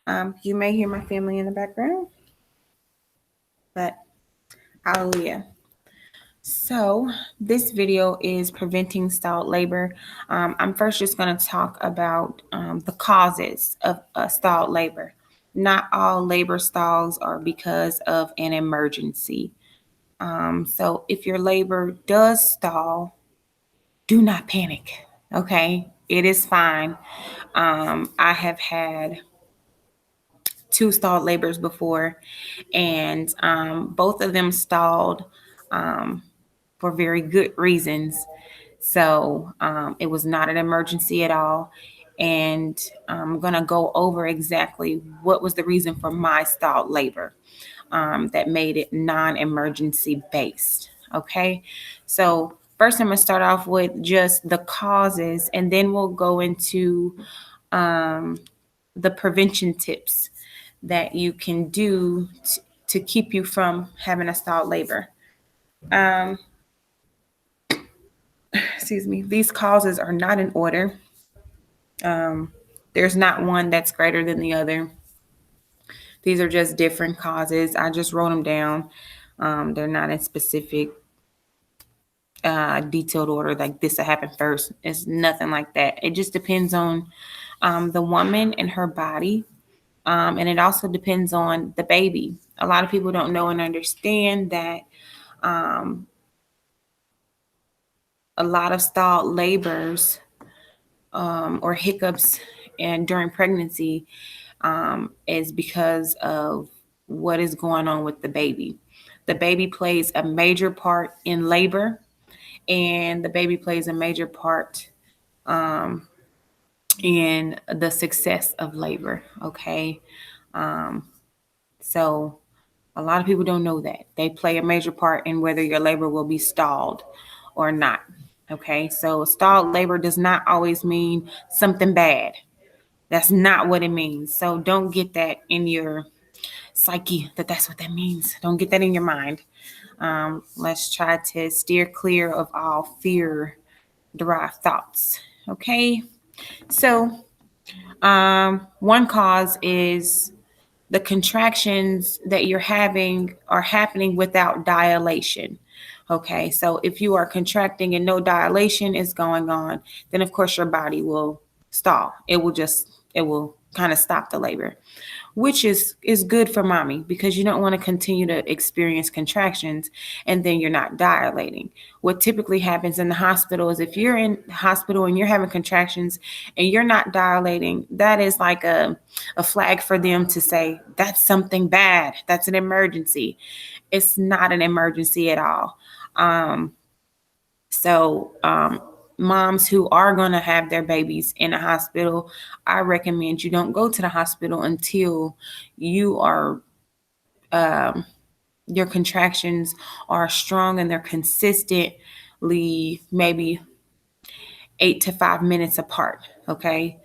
You may hear my family in the background, but hallelujah. So this video is preventing stalled labor. I'm first just going to talk about the causes of stalled labor. Not all labor stalls are because of an emergency. So if your labor does stall, do not panic. Okay, it is fine. I have had two stalled labors before, and both of them stalled um, for very good reasons. So it was not an emergency at all. And I'm going to go over exactly what was the reason for my stalled labor that made it non emergency based. Okay. So, first, I'm going to start off with just the causes, and then we'll go into um, the prevention tips that you can do to keep you from having a stalled labor. Um, excuse me, these causes are not in order. Um, there's not one that's greater than the other. These are just different causes. I just wrote them down. They're not in specific detailed order like this to happen first. It's nothing like that. It just depends on the woman and her body. And it also depends on the baby. A lot of people don't know and understand that um, a lot of stalled labors or hiccups and during pregnancy is because of what is going on with the baby. The baby plays a major part in labor, and the baby plays a major part um, in the success of labor. Okay. Um, so a lot of people don't know that. They play a major part in whether your labor will be stalled or not. Okay. So stalled labor does not always mean something bad. That's not what it means. So don't get that in your psyche that that's what that means. Don't get that in your mind. Let's try to steer clear of all fear derived thoughts. Okay. So, one cause is the contractions that you're having are happening without dilation. Okay, so if you are contracting and no dilation is going on, then of course your body will stall. It will kind of stop the labor, which is good for mommy because you don't want to continue to experience contractions and then you're not dilating. What typically happens in the hospital is if you're in the hospital and you're having contractions and you're not dilating, that is like a flag for them to say that's something bad, that's an emergency. It's not an emergency at all. So moms who are going to have their babies in a hospital, I recommend you don't go to the hospital until you are um, your contractions are strong and they're consistently maybe 8 to 5 minutes apart. Okay,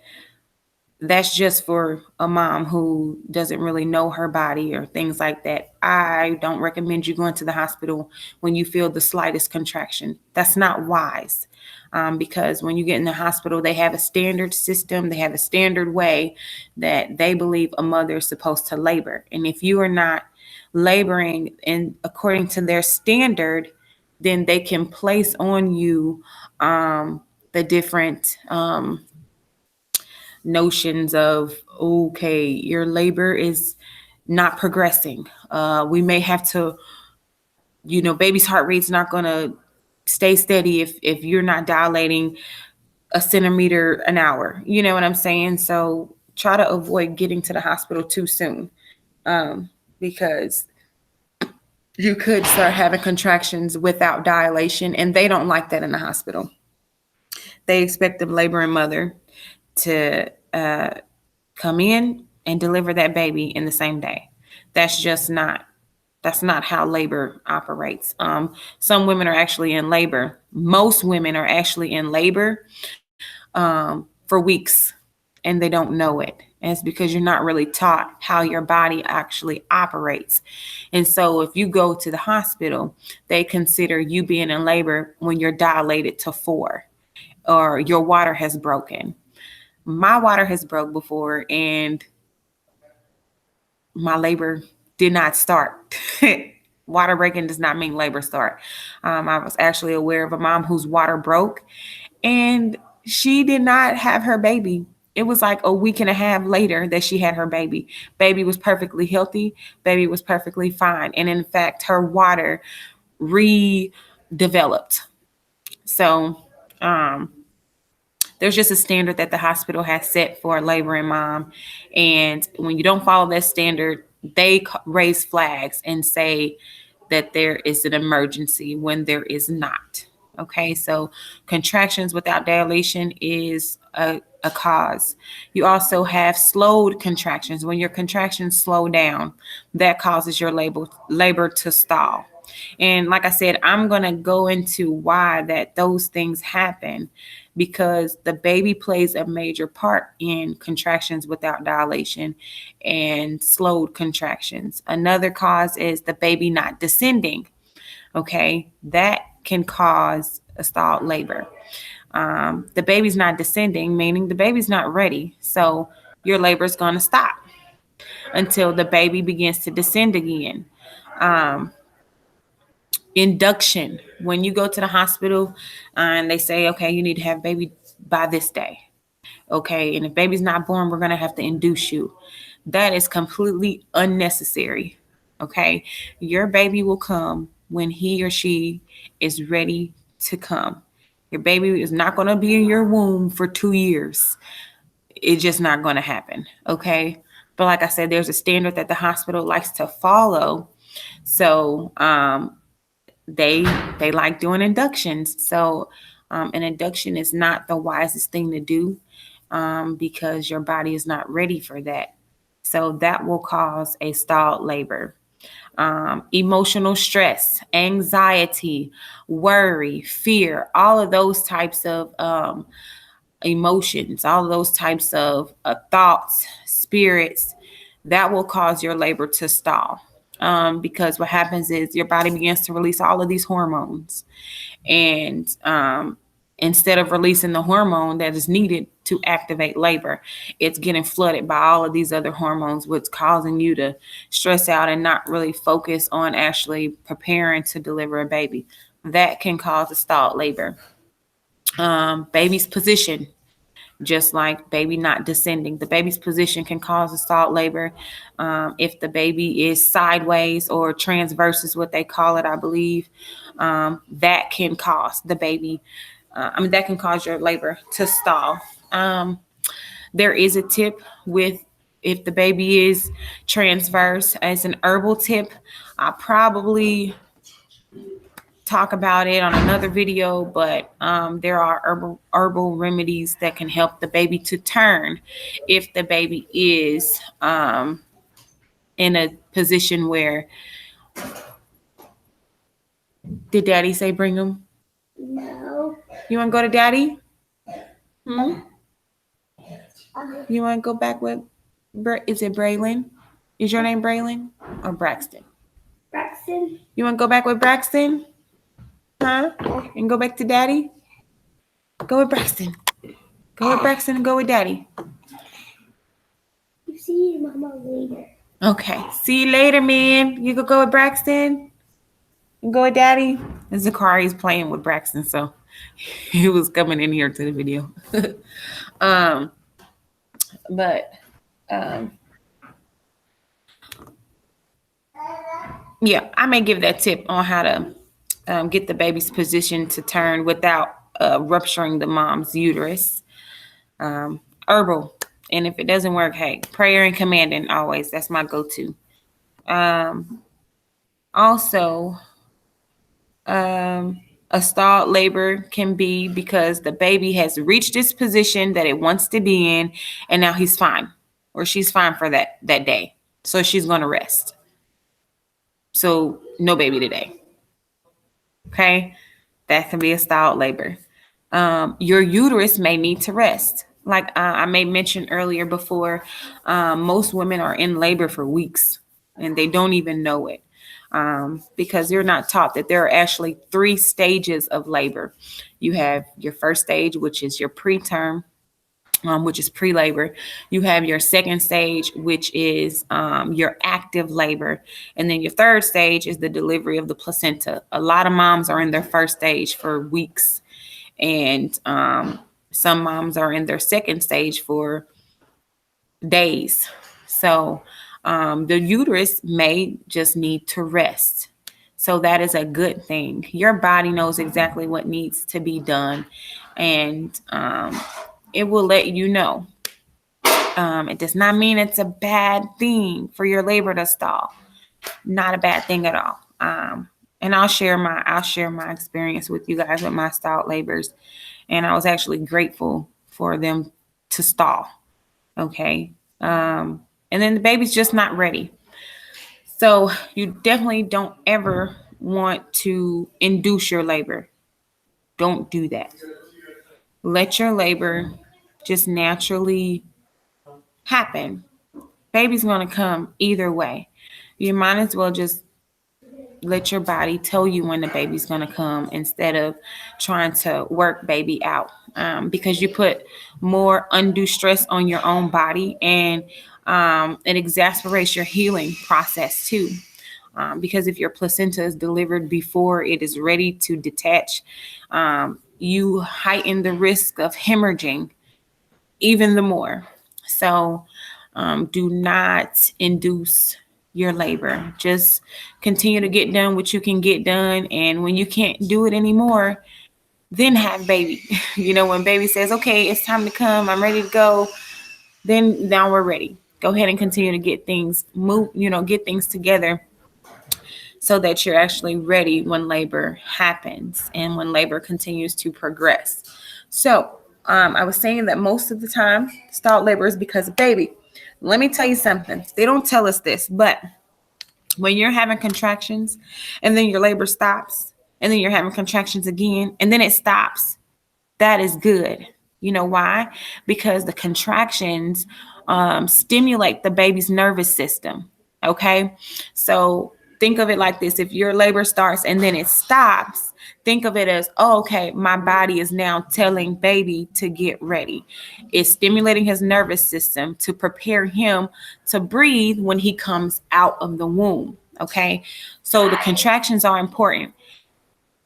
that's just for a mom who doesn't really know her body or things like that. I don't recommend you going to the hospital when you feel the slightest contraction. That's not wise. Because when you get in the hospital, they have a standard system, they have a standard way that they believe a mother is supposed to labor. And if you are not laboring in according to their standard, then they can place on you the different notions of, okay, your labor is not progressing. We may have to, baby's heart rate's not going to stay steady if you're not dilating a centimeter an hour. You know what I'm saying? So try to avoid getting to the hospital too soon, because you could start having contractions without dilation, and they don't like that in the hospital. They expect the laboring mother to come in and deliver that baby in the same day. That's just not that's not how labor operates. Some women are actually in labor. Most women are actually in labor for weeks and they don't know it. And it's because you're not really taught how your body actually operates. And so if you go to the hospital, they consider you being in labor when you're dilated to 4 or your water has broken. My water has broke before, and my labor did not start. Water breaking does not mean labor start. I was actually aware of a mom whose water broke and she did not have her baby. It was like a week and a half later that she had her baby. Baby was perfectly healthy. Baby was perfectly fine. And in fact, her water redeveloped. So, there's just a standard that the hospital has set for a laboring mom. And when you don't follow that standard, they raise flags and say that there is an emergency when there is not. Okay, so contractions without dilation is a cause. You also have slowed contractions. When your contractions slow down, that causes your labor to stall. And like I said, I'm going to go into why that those things happen because the baby plays a major part in contractions without dilation and slowed contractions. Another cause is the baby not descending. Okay, that can cause a stalled labor. The baby's not descending, meaning the baby's not ready. So your labor is going to stop until the baby begins to descend again. Induction, when you go to the hospital and they say, okay, you need to have baby by this day. Okay, and if baby's not born, we're going to have to induce you. That is completely unnecessary. Okay, your baby will come when he or she is ready to come. Your baby is not going to be in your womb for 2 years. It's just not going to happen. Okay, but like I said, there's a standard that the hospital likes to follow. So they like doing inductions. So an induction is not the wisest thing to do because your body is not ready for that. So that will cause a stalled labor. Emotional stress, anxiety, worry, fear, all of those types of emotions, all of those types of thoughts, spirits, that will cause your labor to stall. Because what happens is your body begins to release all of these hormones. And instead of releasing the hormone that is needed to activate labor, it's getting flooded by all of these other hormones, which causing you to stress out and not really focus on actually preparing to deliver a baby. That can cause a stalled labor. Baby's position, just like baby not descending. The baby's position can cause a stalled labor. If the baby is sideways or transverse is what they call it, I believe, that can cause the baby, that can cause your labor to stall. There is a tip with if the baby is transverse as an herbal tip. I probably talk about it on another video, but there are herbal remedies that can help the baby to turn if the baby is in a position where, did daddy say bring him? No. You want to go to daddy? You want to go back with, is it Braylon? Is your name Braylon or Braxton? Braxton. You want to go back with Braxton? Huh? And go back to daddy? Go with Braxton. Go with Braxton and go with daddy. You see mama later. Okay. See you later, man. You go with Braxton? And go with daddy? And Zakari's playing with Braxton, so he was coming in here to the video. Yeah, I may give that tip on how to get the baby's position to turn without rupturing the mom's uterus. Herbal. And if it doesn't work, hey, prayer and commanding always. That's my go-to. Also, a stalled labor can be because the baby has reached its position that it wants to be in, and now he's fine, or she's fine for that day. So she's going to rest. So no baby today. Okay, that can be a stalled labor. Your uterus may need to rest. Like I may mention earlier before, most women are in labor for weeks and they don't even know it because they're not taught that there are actually 3 stages of labor. You have your first stage, which is your preterm. which is pre-labor. You have your second stage, which is your active labor. And then your third stage is the delivery of the placenta. A lot of moms are in their first stage for weeks, and some moms are in their second stage for days. So the uterus may just need to rest. So that is a good thing. Your body knows exactly what needs to be done, and it will let you know. It does not mean it's a bad thing for your labor to stall. Not a bad thing at all. And I'll share my experience with you guys with my stalled labors, and I was actually grateful for them to stall. Okay. And then the baby's just not ready. So you definitely don't ever want to induce your labor. Don't do that. Let your labor just naturally happen. Baby's going to come either way. You might as well just let your body tell you when the baby's going to come instead of trying to work baby out, because you put more undue stress on your own body, and it exasperates your healing process too. Because if your placenta is delivered before it is ready to detach, you heighten the risk of hemorrhaging even the more. So do not induce your labor. Just continue to get done what you can get done. And when you can't do it anymore, then have baby. When baby says, okay, it's time to come, I'm ready to go, then now we're ready. Go ahead and continue to get things get things together so that you're actually ready when labor happens and when labor continues to progress. So I was saying that most of the time, stalled labor is because of baby. Let me tell you something. They don't tell us this, but when you're having contractions and then your labor stops and then you're having contractions again and then it stops, that is good. You know why? Because the contractions stimulate the baby's nervous system. Okay. So think of it like this. If your labor starts and then it stops, think of it as, oh, okay, my body is now telling baby to get ready. It's stimulating his nervous system to prepare him to breathe when he comes out of the womb. Okay. So the contractions are important.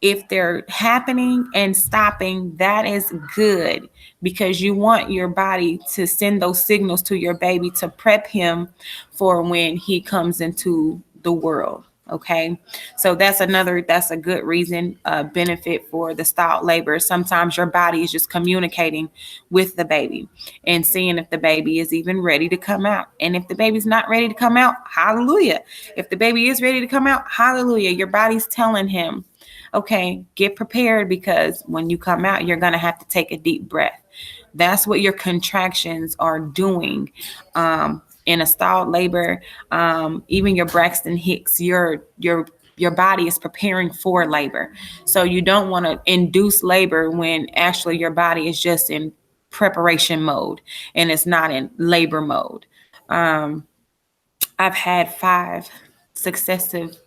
If they're happening and stopping, that is good, because you want your body to send those signals to your baby to prep him for when he comes into the world. Okay. So that's a good reason, benefit for the stalled labor. Sometimes your body is just communicating with the baby and seeing if the baby is even ready to come out. And if the baby's not ready to come out, hallelujah. If the baby is ready to come out, hallelujah. Your body's telling him, okay, get prepared, because when you come out, you're going to have to take a deep breath. That's what your contractions are doing. In a stalled labor, even your Braxton Hicks, your body is preparing for labor. So you don't want to induce labor when actually your body is just in preparation mode and it's not in labor mode. I've had 5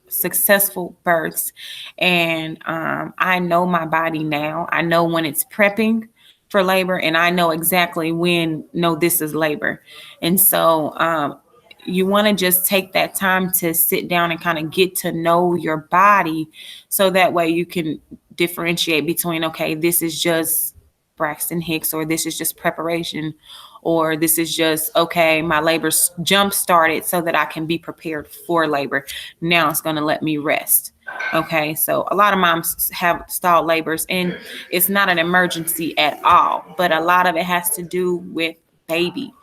successful births, and I know my body now. I know when it's prepping for labor, and I know exactly when, no, this is labor. And so you want to just take that time to sit down and kind of get to know your body, so that way you can differentiate between, okay, this is just Braxton Hicks, or this is just preparation, or this is just, okay, my labor jump started so that I can be prepared for labor. Now it's going to let me rest. Okay. So a lot of moms have stalled labors, and it's not an emergency at all, but a lot of it has to do with baby.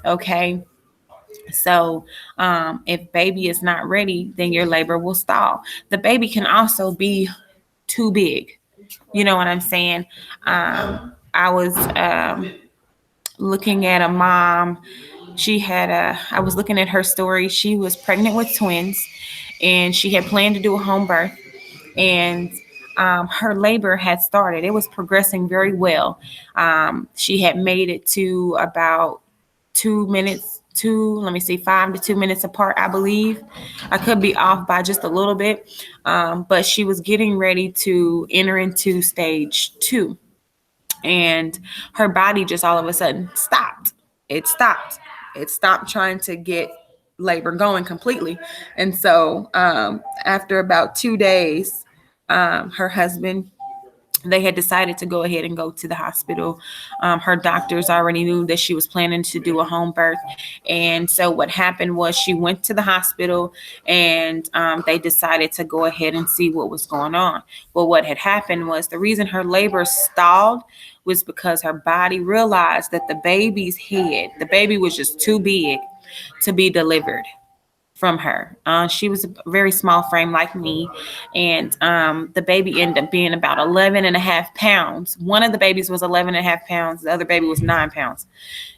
Okay. So if baby is not ready, then your labor will stall. The baby can also be too big. You know what I'm saying? I was looking at a mom. I was looking at her story. She was pregnant with twins, and she had planned to do a home birth, and her labor had started. It was progressing very well. She had made it to about 5 to 2 minutes apart, I believe. I could be off by just a little bit, but she was getting ready to enter into stage 2. and her body just all of a sudden stopped. It stopped trying to get labor going completely. And so after about 2 days, her husband, they had decided to go ahead and go to the hospital. Her doctors already knew that she was planning to do a home birth. And so what happened was she went to the hospital, and they decided to go ahead and see what was going on. Well, what had happened was the reason her labor stalled was because her body realized that the baby was just too big to be delivered from her. She was a very small frame like me, and the baby ended up being about 11 and a half pounds. One of the babies was 11 and a half pounds. The other baby was 9 pounds.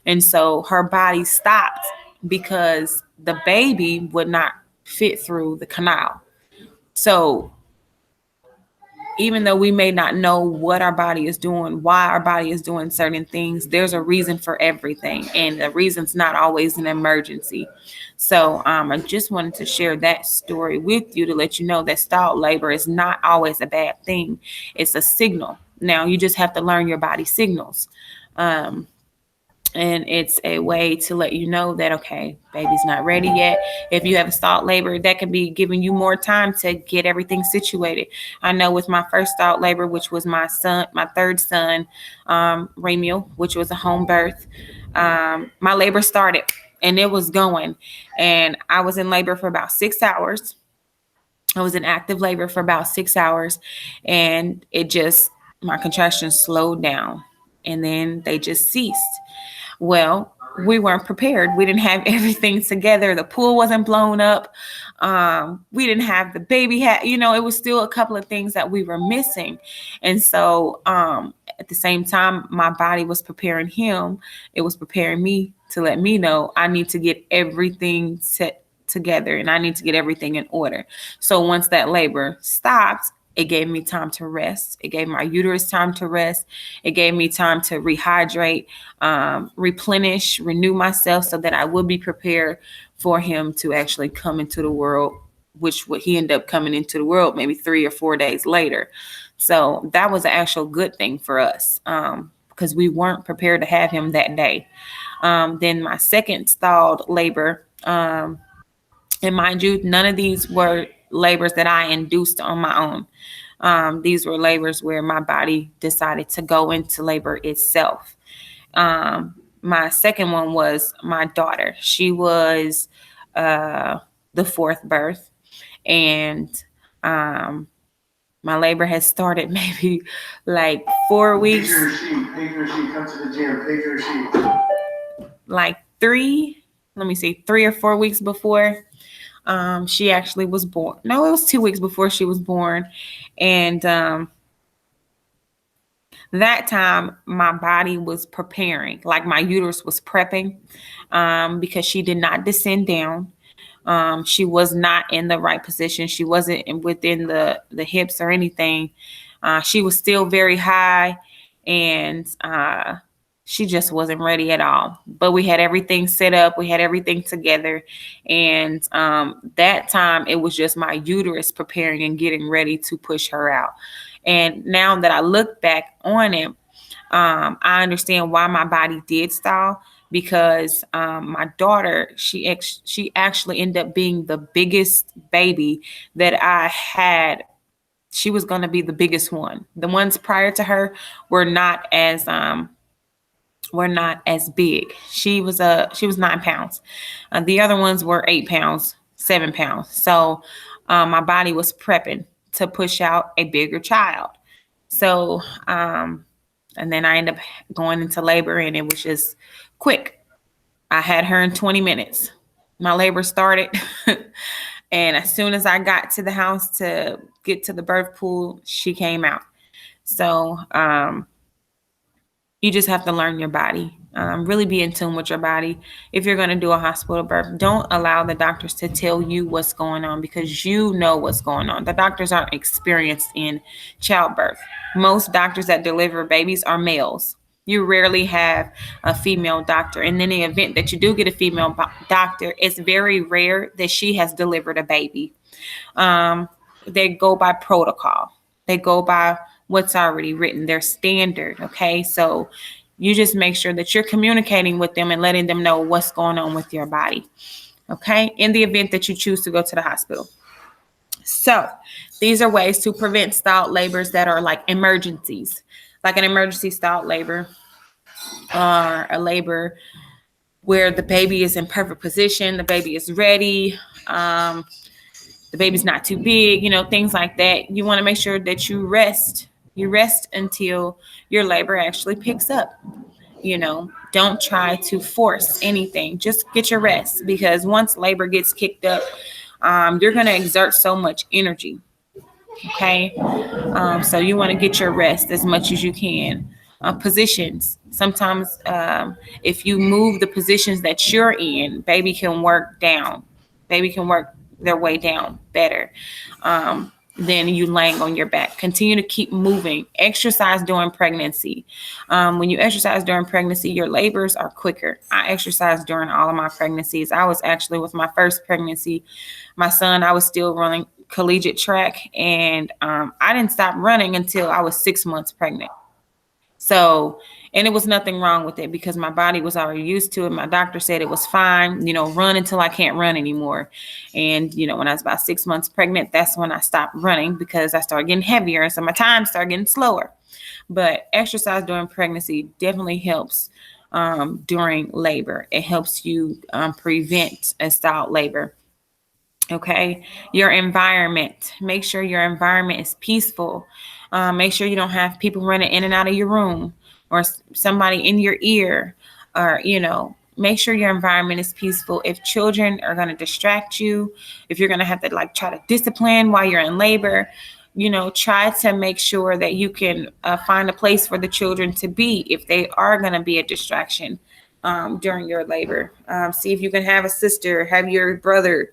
And so her body stopped because the baby would not fit through the canal. So even though we may not know what our body is doing, why our body is doing certain things, there's a reason for everything. And the reason's not always an emergency. So I just wanted to share that story with you to let you know that stalled labor is not always a bad thing. It's a signal. Now, you just have to learn your body signals. And it's a way to let you know that, okay, baby's not ready yet. If you have a stalled labor, that can be giving you more time to get everything situated. I know with my first stalled labor, which was my third son, Ramiel, which was a home birth, my labor started and it was going. And I was in labor for about 6 hours. I was in active labor for about 6 hours, and my contractions slowed down and then they just ceased. Well, we weren't prepared. We didn't have everything together. The pool wasn't blown up. We didn't have the baby hat. It was still a couple of things that we were missing. And so at the same time, my body was preparing him. It was preparing me to let me know I need to get everything set together and I need to get everything in order. So once that labor stopped, it gave me time to rest. It gave my uterus time to rest. It gave me time to rehydrate, replenish, renew myself so that I would be prepared for him to actually come into the world, which he ended up coming into the world maybe 3 or 4 days later. So that was an actual good thing for us because we weren't prepared to have him that day. Then my second stalled labor, and mind you, none of these were labors that I induced on my own. These were labors where my body decided to go into labor itself. My second one was my daughter. She was the fourth birth, and my labor had started maybe like 4 weeks. Take your sheet. Come to the gym. Take your sheet. Like 3 or 4 weeks before she actually was born. No, it was 2 weeks before she was born. And that time my body was preparing, like my uterus was prepping, because she did not descend down. She was not in the right position. She wasn't within the hips or anything. She was still very high, and she just wasn't ready at all. But we had everything set up. We had everything together. And that time it was just my uterus preparing and getting ready to push her out. And now that I look back on it, I understand why my body did stall, because my daughter, she actually ended up being the biggest baby that I had. She was going to be the biggest one. The ones prior to her were not as big. She was 9 pounds. The other ones were 8 pounds, 7 pounds. So my body was prepping to push out a bigger child. So and then I ended up going into labor, and it was just quick. I had her in 20 minutes. My labor started. And as soon as I got to the house to get to the birth pool, she came out. So you just have to learn your body. Really be in tune with your body. If you're going to do a hospital birth, don't allow the doctors to tell you what's going on, because you know what's going on. The doctors aren't experienced in childbirth. Most doctors that deliver babies are males. You rarely have a female doctor. And in the event that you do get a female doctor, it's very rare that she has delivered a baby. They go by protocol. They go by what's already written. They're standard. Okay. So you just make sure that you're communicating with them and letting them know what's going on with your body. Okay. In the event that you choose to go to the hospital. So these are ways to prevent stalled labors that are like emergencies, like an emergency stalled labor or a labor where the baby is in perfect position, the baby is ready, the baby's not too big, things like that. You want to make sure that you rest. You rest until your labor actually picks up. Don't try to force anything. Just get your rest, because once labor gets kicked up, you're going to exert so much energy. Okay. So you want to get your rest as much as you can. Positions. Sometimes if you move the positions that you're in, baby can work down. Baby can work their way down better than you laying on your back. Continue to keep moving. Exercise during pregnancy. When you exercise during pregnancy, your labors are quicker. I exercised during all of my pregnancies. I was actually, with my first pregnancy, my son, I was still running collegiate track, and I didn't stop running until I was 6 months pregnant. So, and it was nothing wrong with it because my body was already used to it. My doctor said it was fine, run until I can't run anymore. And, when I was about 6 months pregnant, that's when I stopped running because I started getting heavier. And so my time started getting slower. But exercise during pregnancy definitely helps during labor. It helps you prevent a stalled labor. Okay. Your environment. Make sure your environment is peaceful. Make sure you don't have people running in and out of your room or somebody in your ear, or, make sure your environment is peaceful. If children are going to distract you, if you're going to have to try to discipline while you're in labor, try to make sure that you can find a place for the children to be if they are going to be a distraction during your labor. See if you can have a sister, have your brother,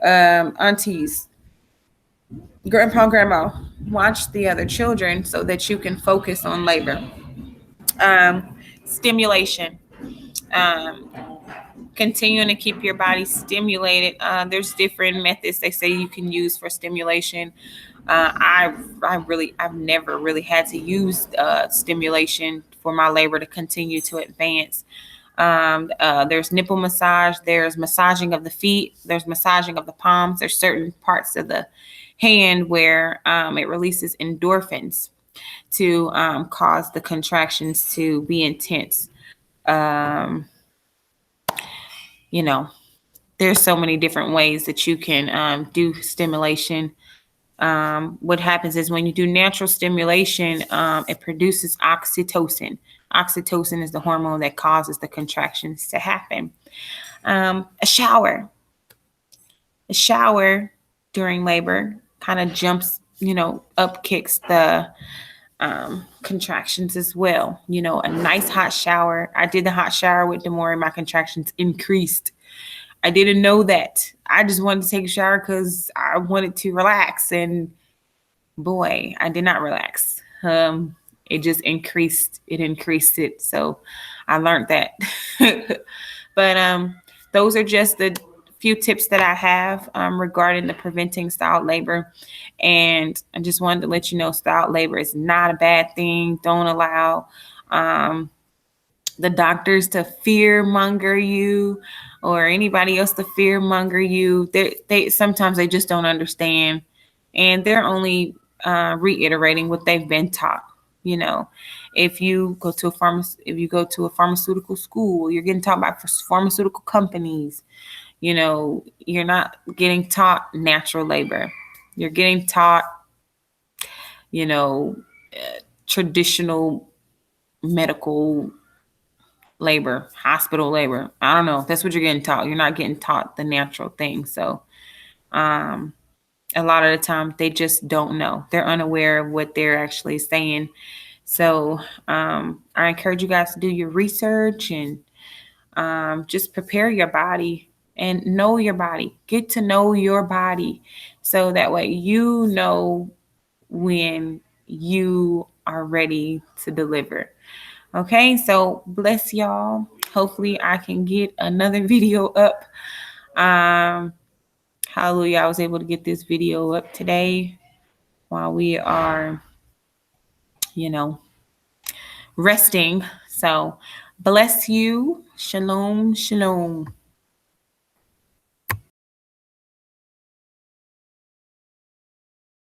aunties, grandpa, grandma, watch the other children so that you can focus on labor. Stimulation. Continuing to keep your body stimulated. There's different methods they say you can use for stimulation. I've never really had to use stimulation for my labor to continue to advance. There's nipple massage, there's massaging of the feet, there's massaging of the palms. There's certain parts of the hand where it releases endorphins to cause the contractions to be intense. There's so many different ways that you can do stimulation. What happens is when you do natural stimulation, it produces oxytocin. Oxytocin is the hormone that causes the contractions to happen. A shower during labor kind of jumps, up kicks the contractions as well. A nice hot shower. I did the hot shower with Demore. My contractions increased. I didn't know that. I just wanted to take a shower because I wanted to relax, and boy, I did not relax. It just increased it. So I learned that. But those are just the few tips that I have regarding the preventing stalled labor. And I just wanted to let you know stalled labor is not a bad thing. Don't allow the doctors to fear monger you or anybody else to fear monger you. They sometimes they just don't understand, and they're only reiterating what they've been taught. If you go to a pharmaceutical school, you're getting taught by pharmaceutical companies. You're not getting taught natural labor. You're getting taught, traditional medical labor, hospital labor. I don't know. That's what you're getting taught. You're not getting taught the natural thing. So a lot of the time they just don't know. They're unaware of what they're actually saying. So I encourage you guys to do your research and just prepare your body and know your body. Get to know your body so that way you know when you are ready to deliver. Okay, so bless y'all. Hopefully I can get another video up. Hallelujah, I was able to get this video up today while we are resting. So bless you. Shalom, shalom.